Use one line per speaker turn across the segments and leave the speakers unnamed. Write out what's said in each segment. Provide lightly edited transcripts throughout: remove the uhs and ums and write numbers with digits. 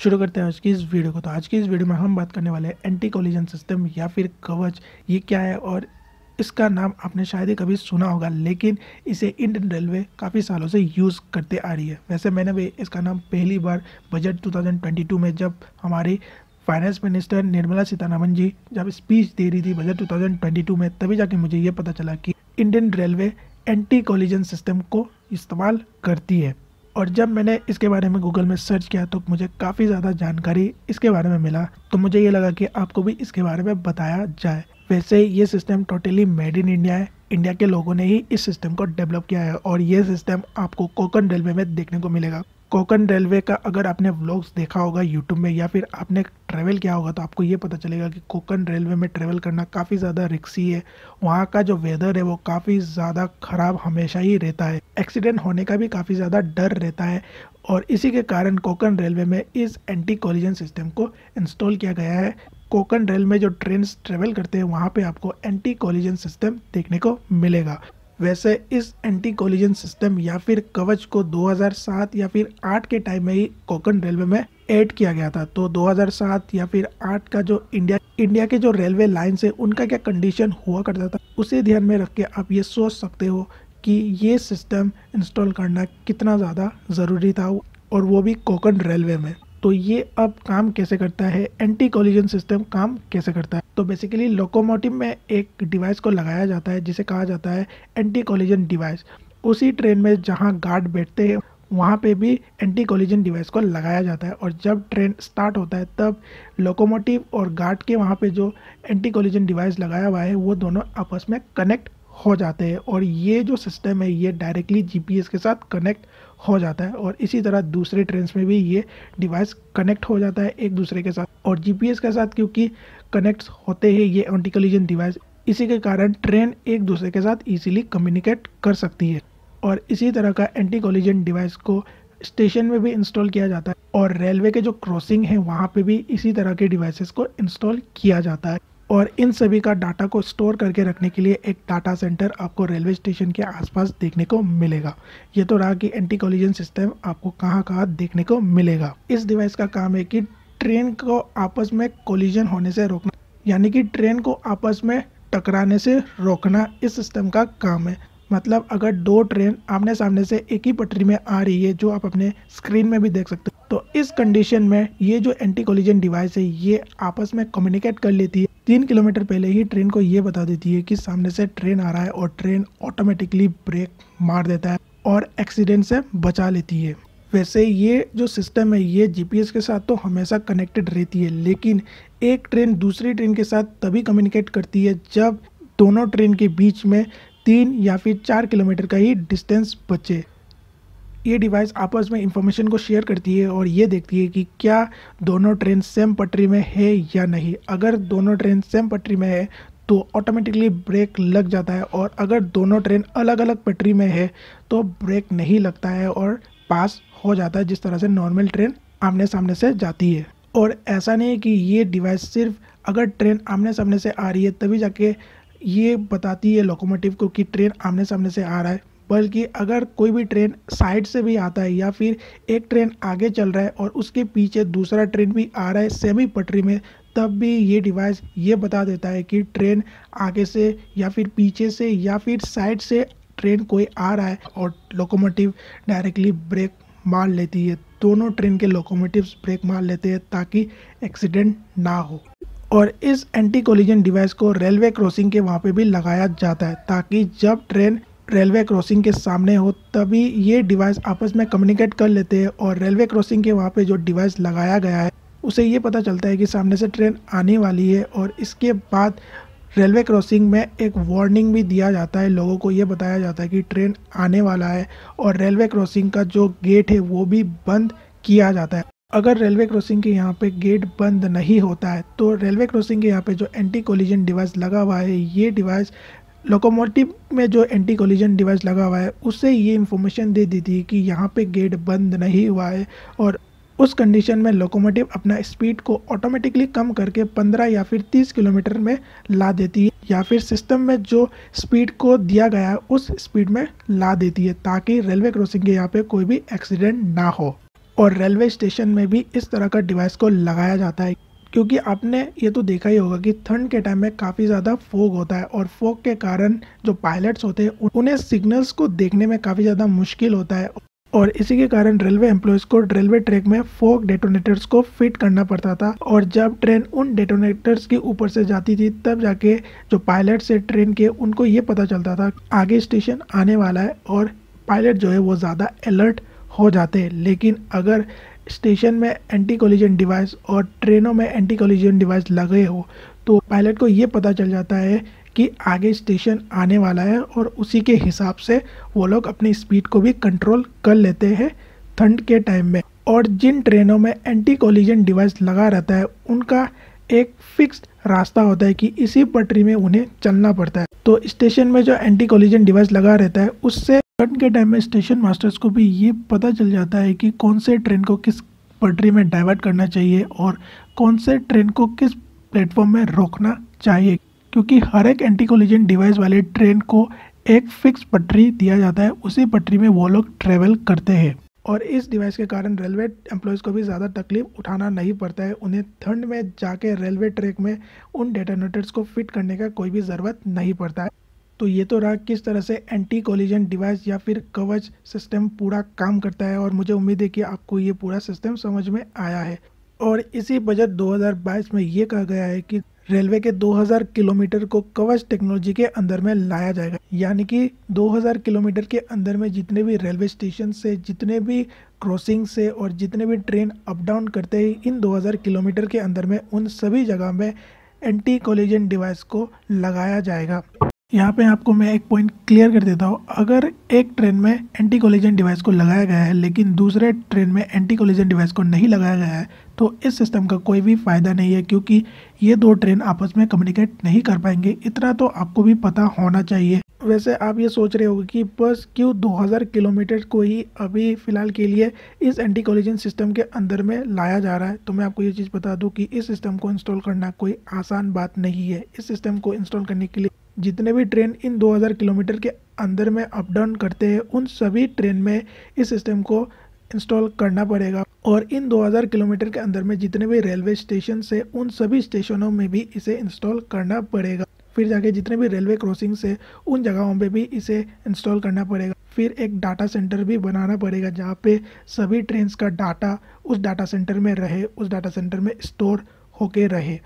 शुरू करते हैं आज की इस वीडियो को। तो आज की इस वीडियो में हम बात करने वाले हैं एंटी कोलिजन सिस्टम या फिर कवच। ये क्या है और इसका नाम आपने शायद ही कभी सुना होगा, लेकिन इसे इंडियन रेलवे काफ़ी सालों से यूज़ करते आ रही है। वैसे मैंने भी इसका नाम पहली बार बजट 2022 में, जब हमारी फाइनेंस मिनिस्टर निर्मला सीतारमण जी जब स्पीच दे रही थी बजट 2022 में, तभी जाके मुझे ये पता चला कि Indian railway anti collision system को इस्तेमाल करती है। और जब मैंने इसके बारे में गूगल में सर्च किया तो मुझे काफ़ी ज़्यादा जानकारी इसके बारे में मिला, तो मुझे ये लगा कि आपको भी इसके बारे में बताया जाए। वैसे ये system totally made in India है। इंडिया के लोगों ने ही इस सिस्टम को डेवलप किया है और ये सिस्टम आपको कोंकण रेलवे में देखने को मिलेगा। कोंकण रेलवे का अगर आपने व्लॉग्स देखा होगा यूट्यूब में या फिर आपने ट्रैवल किया होगा तो आपको ये पता चलेगा कि कोंकण रेलवे में ट्रैवल करना काफ़ी ज़्यादा रिस्की है। वहाँ का जो वेदर है वो काफ़ी ज़्यादा ख़राब हमेशा ही रहता है। एक्सीडेंट होने का भी काफ़ी ज़्यादा डर रहता है और इसी के कारण कोंकण रेलवे में इस एंटी कोलिजन सिस्टम को इंस्टॉल किया गया है। कोंकण रेल में जो ट्रेन ट्रेवल करते हैं वहाँ पे आपको एंटी कोलिजन सिस्टम देखने को मिलेगा। वैसे इस एंटी कोलिजन सिस्टम या फिर कवच को 2007 या फिर 8 के टाइम में ही कोंकण रेलवे में ऐड किया गया था। तो 2007 या फिर 8 का जो इंडिया के जो रेलवे लाइन है उनका क्या कंडीशन हुआ करता था, उसे ध्यान में रख के आप ये सोच सकते हो कि ये सिस्टम इंस्टॉल करना कितना ज़्यादा ज़रूरी था, और वो भी कोंकण रेलवे में। तो ये अब काम कैसे करता है, एंटी कोलिजन सिस्टम काम कैसे करता है। तो बेसिकली लोकोमोटिव में एक डिवाइस को लगाया जाता है जिसे कहा जाता है एंटी कोलिजन डिवाइस। उसी ट्रेन में जहां गार्ड बैठते हैं वहां पे भी एंटी कोलिजन डिवाइस को लगाया जाता है, और जब ट्रेन स्टार्ट होता है तब लोकोमोटिव और गार्ड के वहां पे जो एंटी कोलिजन डिवाइस लगाया हुआ है वो दोनों आपस में कनेक्ट हो जाते हैं। और ये जो सिस्टम है ये डायरेक्टली जीपीएस के साथ कनेक्ट हो जाता है, और इसी तरह दूसरे ट्रेन में भी ये डिवाइस कनेक्ट हो जाता है एक दूसरे के साथ। और जीपीएस के साथ क्योंकि कनेक्ट होते हैं ये एंटी कोलिजन डिवाइस, इसी के कारण ट्रेन एक दूसरे के साथ इजीली कम्युनिकेट कर सकती है। और इसी तरह का एंटी कोलिजन डिवाइस को स्टेशन में भी इंस्टॉल किया जाता है, और रेलवे के जो क्रॉसिंग है वहाँ पे भी इसी तरह के डिवाइसेस को इंस्टॉल किया जाता है। और इन सभी का डाटा को स्टोर करके रखने के लिए एक डाटा सेंटर आपको रेलवे स्टेशन के आसपास देखने को मिलेगा। ये तो रहा कि एंटी कोलिजन सिस्टम आपको कहाँ कहाँ देखने को मिलेगा। इस डिवाइस का काम है कि ट्रेन को आपस में कोलिजन होने से रोकना, यानी कि ट्रेन को आपस में टकराने से रोकना इस सिस्टम का काम है। मतलब अगर दो ट्रेन आमने सामने से एक ही पटरी में आ रही है, जो आप अपने स्क्रीन में भी देख सकते हो, तो इस कंडीशन में ये जो एंटी कोलिजन डिवाइस है ये आपस में कम्युनिकेट कर लेती है। 3 किलोमीटर पहले ही ट्रेन को ये बता देती है कि सामने से ट्रेन आ रहा है, और ट्रेन ऑटोमेटिकली ब्रेक मार देता है और एक्सीडेंट से बचा लेती है। वैसे ये जो सिस्टम है ये जीपीएस के साथ तो हमेशा कनेक्टेड रहती है, लेकिन एक ट्रेन दूसरी ट्रेन के साथ तभी कम्युनिकेट करती है जब दोनों ट्रेन के बीच में 3 या फिर 4 किलोमीटर का ही डिस्टेंस बचे। ये डिवाइस आपस में इंफॉर्मेशन को शेयर करती है और ये देखती है कि क्या दोनों ट्रेन सेम पटरी में है या नहीं। अगर दोनों ट्रेन सेम पटरी में है तो ऑटोमेटिकली ब्रेक लग जाता है, और अगर दोनों ट्रेन अलग अलग पटरी में है तो ब्रेक नहीं लगता है और पास हो जाता है, जिस तरह से नॉर्मल ट्रेन आमने सामने से जाती है। और ऐसा नहीं है कि ये डिवाइस सिर्फ अगर ट्रेन आमने सामने से आ रही है तभी जाके ये बताती है लोकोमोटिव को कि ट्रेन आमने सामने से आ रहा है, बल्कि अगर कोई भी ट्रेन साइड से भी आता है या फिर एक ट्रेन आगे चल रहा है और उसके पीछे दूसरा ट्रेन भी आ रहा है सेमी पटरी में, तब भी ये डिवाइस ये बता देता है कि ट्रेन आगे से या फिर पीछे से या फिर साइड से ट्रेन कोई आ रहा है, और लोकोमोटिव डायरेक्टली ब्रेक मार लेती है। दोनों ट्रेन के लोकोमोटिव्स ब्रेक मार लेते हैं ताकि एक्सीडेंट ना हो। और इस एंटी कोलिजन डिवाइस को रेलवे क्रॉसिंग के वहाँ पे भी लगाया जाता है, ताकि जब ट्रेन रेलवे क्रॉसिंग के सामने हो तभी ये डिवाइस आपस में कम्युनिकेट कर लेते हैं, और रेलवे क्रॉसिंग के वहाँ पे जो डिवाइस लगाया गया है उसे ये पता चलता है कि सामने से ट्रेन आने वाली है। और इसके बाद रेलवे क्रॉसिंग में एक वार्निंग भी दिया जाता है, लोगों को ये बताया जाता है कि ट्रेन आने वाला है, और रेलवे क्रॉसिंग का जो गेट है वो भी बंद किया जाता है। अगर रेलवे क्रॉसिंग के यहाँ पे गेट बंद नहीं होता है तो रेलवे क्रॉसिंग के यहाँ पे जो एंटी कोलिजन डिवाइस लगा हुआ है, ये डिवाइस लोकोमोटिव में जो एंटी कोलिजन डिवाइस लगा हुआ है उससे ये इन्फॉर्मेशन दे देती है कि यहाँ पे गेट बंद नहीं हुआ है, और उस कंडीशन में लोकोमोटिव अपना स्पीड को ऑटोमेटिकली कम करके 15 या फिर 30 किलोमीटर में ला देती है, या फिर सिस्टम में जो स्पीड को दिया गया है उस स्पीड में ला देती है, ताकि रेलवे क्रॉसिंग के यहाँ पे कोई भी एक्सीडेंट ना हो। और रेलवे स्टेशन में भी इस तरह का डिवाइस को लगाया जाता है, क्योंकि आपने ये तो देखा ही होगा कि ठंड के टाइम में काफ़ी ज़्यादा फॉग होता है और फॉग के कारण जो पायलट्स होते हैं उन्हें सिग्नल्स को देखने में काफ़ी ज़्यादा मुश्किल होता है और इसी के कारण रेलवे एम्प्लॉयज़ को रेलवे ट्रैक में फॉग डेटोनेटर्स को फिट करना पड़ता था। और जब ट्रेन उन डेटोनेटर्स के ऊपर से जाती थी तब जाके जो पायलट्स है ट्रेन के उनको ये पता चलता था आगे स्टेशन आने वाला है और पायलट जो है वो ज़्यादा अलर्ट हो जाते हैं। लेकिन अगर स्टेशन में एंटी कोलिजन डिवाइस और ट्रेनों में एंटी कोलिजन डिवाइस लगे हो तो पायलट को ये पता चल जाता है कि आगे स्टेशन आने वाला है और उसी के हिसाब से वो लोग अपनी स्पीड को भी कंट्रोल कर लेते हैं ठंड के टाइम में। और जिन ट्रेनों में एंटी कोलिजन डिवाइस लगा रहता है उनका एक फिक्स्ड रास्ता होता है कि इसी पटरी में उन्हें चलना पड़ता है। तो स्टेशन में जो एंटी कोलिजन डिवाइस लगा रहता है उससे ठंड के टाइम में स्टेशन मास्टर्स को भी ये पता चल जाता है कि कौन से ट्रेन को किस पटरी में डाइवर्ट करना चाहिए और कौन से ट्रेन को किस प्लेटफॉर्म में रोकना चाहिए, क्योंकि हर एक एंटी कोलिजन डिवाइस वाले ट्रेन को एक फिक्स पटरी दिया जाता है, उसी पटरी में वो लोग ट्रेवल करते हैं। और इस डिवाइस के कारण रेलवे एम्प्लॉयज़ को भी ज़्यादा तकलीफ उठाना नहीं पड़ता है। उन्हें ठंड में जाके रेलवे ट्रैक में उन डेटोनेटर्स को फिट करने का कोई भी ज़रूरत नहीं पड़ता है। तो ये तो रहा किस तरह से एंटी कोलिजन डिवाइस या फिर कवच सिस्टम पूरा काम करता है और मुझे उम्मीद है कि आपको ये पूरा सिस्टम समझ में आया है। और इसी बजट 2022 में ये कहा गया है कि रेलवे के 2000 किलोमीटर को कवच टेक्नोलॉजी के अंदर में लाया जाएगा, यानी कि 2000 किलोमीटर के अंदर में जितने भी रेलवे स्टेशन से, जितने भी क्रॉसिंग से और जितने भी ट्रेन अप डाउन करते हैं इन 2000 किलोमीटर के अंदर में उन सभी जगह में एंटी कोलिजन डिवाइस को लगाया जाएगा। यहाँ पे आपको मैं एक पॉइंट क्लियर कर देता हूँ, अगर एक ट्रेन में एंटी कोलिजन डिवाइस को लगाया गया है लेकिन दूसरे ट्रेन में एंटी कोलिजन डिवाइस को नहीं लगाया गया है तो इस सिस्टम का कोई भी फ़ायदा नहीं है, क्योंकि ये दो ट्रेन आपस में कम्युनिकेट नहीं कर पाएंगे। इतना तो आपको भी पता होना चाहिए। वैसे आप ये सोच रहे होंगे कि बस क्यों 2000 किलोमीटर को ही अभी फ़िलहाल के लिए इस एंटी कोलिजन सिस्टम के अंदर में लाया जा रहा है। तो मैं आपको ये चीज़ बता दूँ कि इस सिस्टम को इंस्टॉल करना कोई आसान बात नहीं है। इस सिस्टम को इंस्टॉल करने के लिए जितने भी ट्रेन इन 2000 किलोमीटर के अंदर में अप डाउन करते हैं उन सभी ट्रेन में इस सिस्टम को इंस्टॉल करना पड़ेगा। और इन 2000 किलोमीटर के अंदर में जितने भी रेलवे स्टेशन से उन सभी स्टेशनों में भी इसे इंस्टॉल करना पड़ेगा। फिर जाके जितने भी रेलवे क्रॉसिंग से उन जगहों पे भी इसे इंस्टॉल करना पड़ेगा। फिर एक डाटा सेंटर भी बनाना पड़ेगा जहाँ पे सभी ट्रेन का डाटा उस डाटा सेंटर में रहे, उस डाटा सेंटर में स्टोर होके रहे।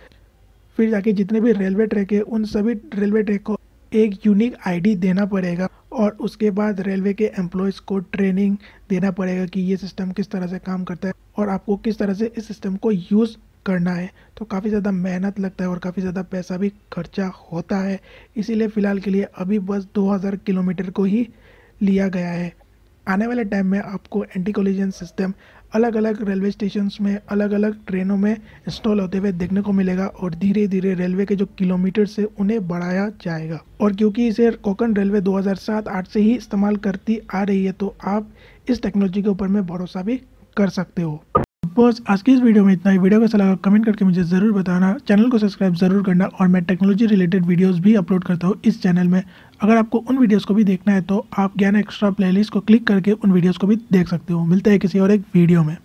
फिर जाके जितने भी रेलवे ट्रैक है उन सभी रेलवे ट्रैक को एक यूनिक आईडी देना पड़ेगा और उसके बाद रेलवे के एम्प्लॉयज़ को ट्रेनिंग देना पड़ेगा कि ये सिस्टम किस तरह से काम करता है और आपको किस तरह से इस सिस्टम को यूज़ करना है। तो काफ़ी ज़्यादा मेहनत लगता है और काफ़ी ज़्यादा पैसा भी खर्चा होता है, इसीलिए फ़िलहाल के लिए अभी बस 2000 किलोमीटर को ही लिया गया है। आने वाले टाइम में आपको एंटी कोलिजन सिस्टम अलग अलग रेलवे स्टेशंस में अलग अलग ट्रेनों में इंस्टॉल होते हुए देखने को मिलेगा और धीरे धीरे रेलवे के जो किलोमीटर्स है उन्हें बढ़ाया जाएगा। और क्योंकि इसे कोंकण रेलवे 2007-8 से ही इस्तेमाल करती आ रही है तो आप इस टेक्नोलॉजी के ऊपर में भरोसा भी कर सकते हो। बस आज की इस वीडियो में इतना ही। वीडियो कैसा लगा कमेंट करके मुझे ज़रूर बताना, चैनल को सब्सक्राइब ज़रूर करना और मैं टेक्नोलॉजी रिलेटेड वीडियोस भी अपलोड करता हूँ इस चैनल में। अगर आपको उन वीडियोस को भी देखना है तो आप ज्ञान एक्स्ट्रा प्लेलिस्ट को क्लिक करके उन वीडियोस को भी देख सकते हो। मिलते हैं किसी और एक वीडियो में।